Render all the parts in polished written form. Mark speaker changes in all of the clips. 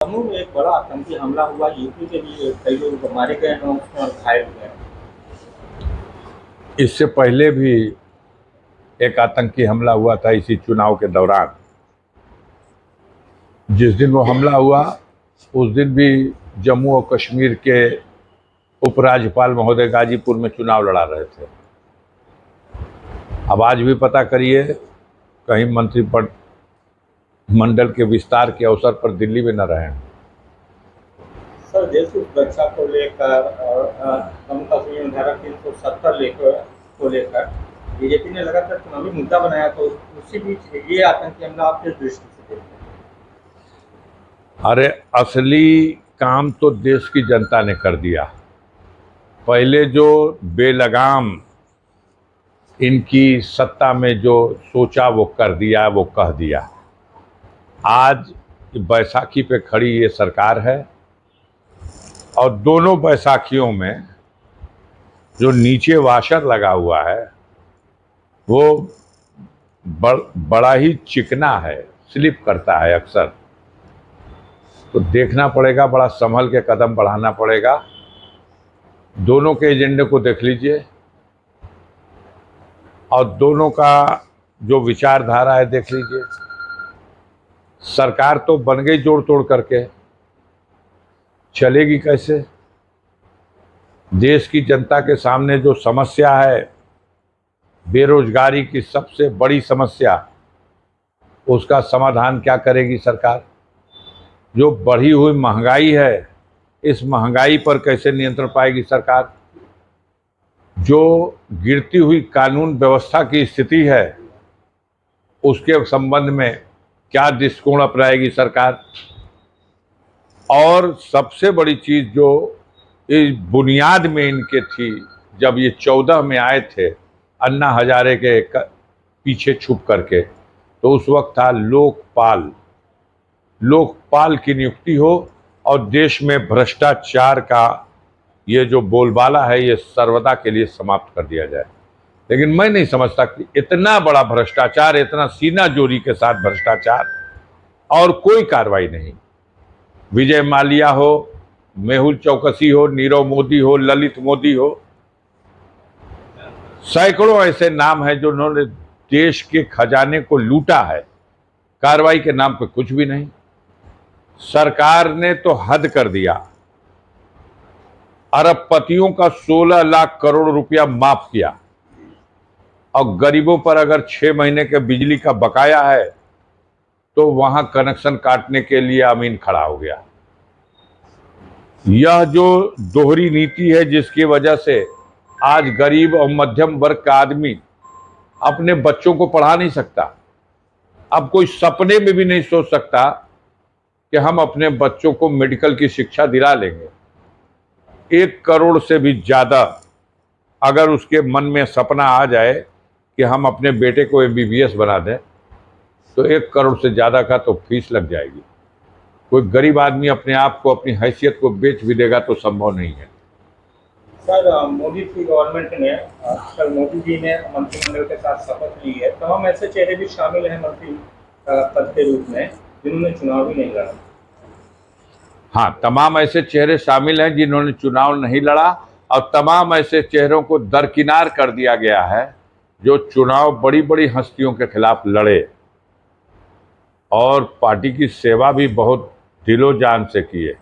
Speaker 1: जम्मू में एक बड़ा आतंकी हमला हुआ, यूपी के भी कई लोग मारे गए हैं उसमें और घायल हुए हैं।
Speaker 2: इससे पहले भी एक आतंकी हमला हुआ था इसी चुनाव के दौरान। जिस दिन वो हमला हुआ उस दिन भी जम्मू और कश्मीर के उपराज्यपाल महोदय गाजीपुर में चुनाव लड़ा रहे थे। अब आज भी पता करिए, कहीं मंत्रिमंडल के विस्तार के अवसर पर दिल्ली में न रहे हैं।
Speaker 1: सर, देश की सुरक्षा को लेकर और जम्मू कश्मीर में धारा 370 को लेकर बीजेपी ने लगातार चुनावी मुद्दा बनाया, तो उसी बीच ये आतंकी हमला आप किस दृष्टि से देखते हैं?
Speaker 2: अरे, असली काम तो देश की जनता ने कर दिया। पहले जो बेलगाम इनकी सत्ता में जो सोचा वो कर दिया, वो कह दिया। आज बैसाखी पे खड़ी ये सरकार है और दोनों बैसाखियों में जो नीचे वाशर लगा हुआ है वो बड़ा ही चिकना है, स्लिप करता है अक्सर। तो देखना पड़ेगा, बड़ा संभल के कदम बढ़ाना पड़ेगा। दोनों के एजेंडे को देख लीजिए और दोनों का जो विचारधारा है देख लीजिए। सरकार तो बन गई जोड़ तोड़ करके, चलेगी कैसे? देश की जनता के सामने जो समस्या है, बेरोजगारी की सबसे बड़ी समस्या, उसका समाधान क्या करेगी सरकार? जो बढ़ी हुई महंगाई है, इस महंगाई पर कैसे नियंत्रण पाएगी सरकार? जो गिरती हुई कानून व्यवस्था की स्थिति है, उसके संबंध में क्या दृष्टिकोण अपनाएगी सरकार? और सबसे बड़ी चीज जो इस बुनियाद में इनके थी, जब ये 14 में आए थे अन्ना हजारे के पीछे छुप करके, तो उस वक्त था लोकपाल की नियुक्ति हो और देश में भ्रष्टाचार का ये जो बोलबाला है ये सर्वदा के लिए समाप्त कर दिया जाए। लेकिन मैं नहीं समझता कि इतना बड़ा भ्रष्टाचार, इतना सीना जोरी के साथ भ्रष्टाचार और कोई कार्रवाई नहीं। विजय माल्या हो, मेहुल चौकसी हो, नीरव मोदी हो, ललित मोदी हो, सैकड़ों ऐसे नाम हैं जो उन्होंने देश के खजाने को लूटा है। कार्रवाई के नाम पे कुछ भी नहीं। सरकार ने तो हद कर दिया। अरबपतियों का 16 लाख करोड़ रुपया माफ किया और गरीबों पर अगर 6 महीने के बिजली का बकाया है तो वहां कनेक्शन काटने के लिए अमीन खड़ा हो गया। यह जो दोहरी नीति है जिसकी वजह से आज गरीब और मध्यम वर्ग का आदमी अपने बच्चों को पढ़ा नहीं सकता। अब कोई सपने में भी नहीं सोच सकता कि हम अपने बच्चों को मेडिकल की शिक्षा दिला लेंगे। 1 करोड़ से भी ज्यादा अगर उसके मन में सपना आ जाए कि हम अपने बेटे को MBBS बना दें, तो 1 करोड़ से ज्यादा का तो फीस लग जाएगी। कोई गरीब आदमी अपने आप को, अपनी हैसियत को बेच भी देगा तो संभव नहीं है।
Speaker 1: सर, मोदी की गवर्नमेंट ने, कल मोदी जी ने मंत्रिमंडल के साथ शपथ ली है। तमाम ऐसे चेहरे भी शामिल हैं मंत्री पद के रूप में जिन्होंने चुनाव भी नहीं लड़ा।
Speaker 2: हाँ, तमाम ऐसे चेहरे शामिल हैं जिन्होंने चुनाव नहीं लड़ा और तमाम ऐसे चेहरों को दरकिनार कर दिया गया है जो चुनाव बड़ी बड़ी हस्तियों के खिलाफ लड़े और पार्टी की सेवा भी बहुत दिलो जान से किए,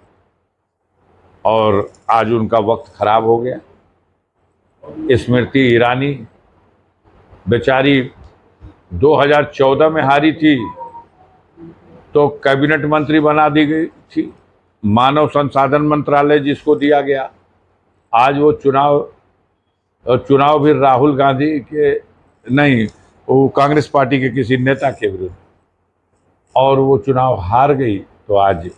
Speaker 2: और आज उनका वक्त खराब हो गया। स्मृति ईरानी बेचारी 2014 में हारी थी तो कैबिनेट मंत्री बना दी गई थी, मानव संसाधन मंत्रालय जिसको दिया गया। आज वो चुनाव भी राहुल गांधी के नहीं, वो कांग्रेस पार्टी के किसी नेता के विरुद्ध, और वो चुनाव हार गई तो आज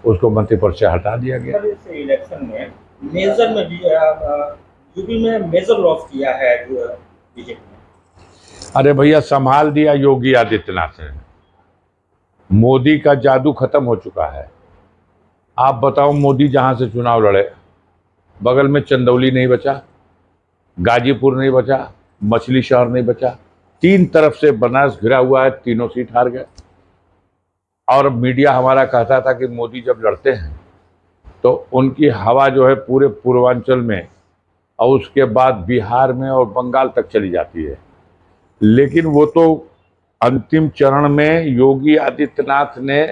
Speaker 2: उसको मंत्री पद से हटा दिया गया।
Speaker 1: इस इलेक्शन में मेजर में भी यूपी में मेजर लॉस किया है बीजेपी ने।
Speaker 2: अरे भैया, संभाल दिया योगी आदित्यनाथ ने। मोदी का जादू खत्म हो चुका है। आप बताओ, मोदी जहां से चुनाव लड़े बगल में चंदौली नहीं बचा, गाजीपुर नहीं बचा, मछली शहर नहीं बचा, 3 तरफ से बनारस घिरा हुआ है, तीनों सीट हार गए। और मीडिया हमारा कहता था कि मोदी जब लड़ते हैं तो उनकी हवा जो है पूरे पूर्वांचल में और उसके बाद बिहार में और बंगाल तक चली जाती है। लेकिन वो तो अंतिम चरण में योगी आदित्यनाथ ने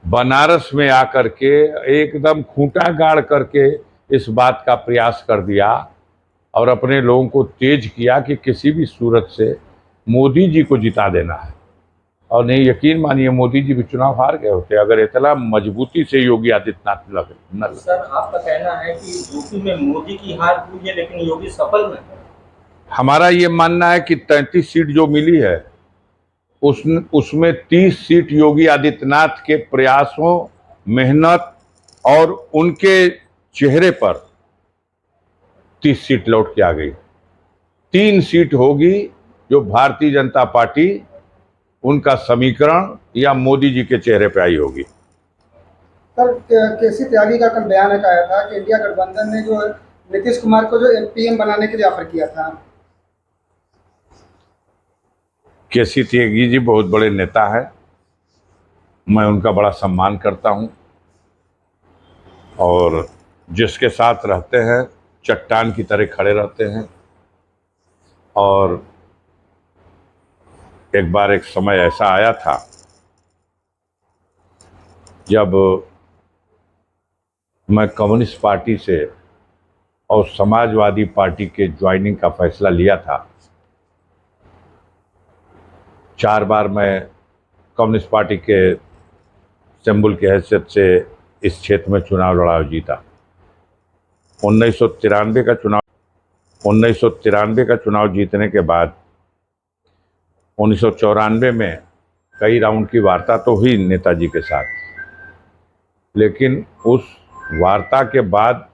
Speaker 2: बनारस में आकर के एकदम खूंटा गाड़ करके इस बात का प्रयास कर दिया और अपने लोगों को तेज किया कि किसी भी सूरत से मोदी जी को जिता देना है। और नहीं, यकीन मानिए, मोदी जी भी चुनाव हार गए होते अगर इतना मजबूती से योगी आदित्यनाथ न लगे।
Speaker 1: सर, आपका कहना है कि यूपी में मोदी की हार हुई है लेकिन योगी सफल नहीं है।
Speaker 2: हमारा ये मानना है कि 33 सीट जो मिली है उसमें 30 सीट योगी आदित्यनाथ के प्रयासों, मेहनत और उनके चेहरे पर 30 सीट लौट के आ गई। 3 सीट होगी जो भारतीय जनता पार्टी, उनका समीकरण या मोदी जी के चेहरे पे आई होगी।
Speaker 3: सर, केसी त्यागी का कल बयान एक आया था कि इंडिया गठबंधन ने जो नीतीश कुमार को जो पीएम बनाने के लिए ऑफर किया था।
Speaker 2: केसी त्यागी जी बहुत बड़े नेता है, मैं उनका बड़ा सम्मान करता हूं और जिसके साथ रहते हैं चट्टान की तरह खड़े रहते हैं। और एक बार एक समय ऐसा आया था जब मैं कम्युनिस्ट पार्टी से और समाजवादी पार्टी के ज्वाइनिंग का फैसला लिया था। 4 बार मैं कम्युनिस्ट पार्टी के सिंबल की हैसियत से इस क्षेत्र में चुनाव लड़ा और जीता। 1993 का चुनाव जीतने के बाद 1994 में कई राउंड की वार्ता तो हुई नेताजी के साथ, लेकिन उस वार्ता के बाद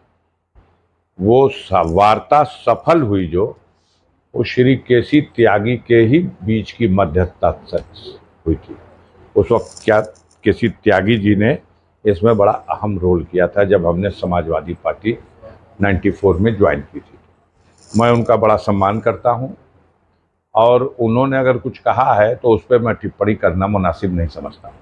Speaker 2: वो वार्ता सफल हुई जो वो श्री केसी त्यागी के ही बीच की मध्यस्थता हुई थी। उस वक्त क्या केसी त्यागी जी ने इसमें बड़ा अहम रोल किया था जब हमने समाजवादी पार्टी 94 में ज्वाइन की थी। मैं उनका बड़ा सम्मान करता हूं और उन्होंने अगर कुछ कहा है तो उस पर मैं टिप्पणी करना मुनासिब नहीं समझता।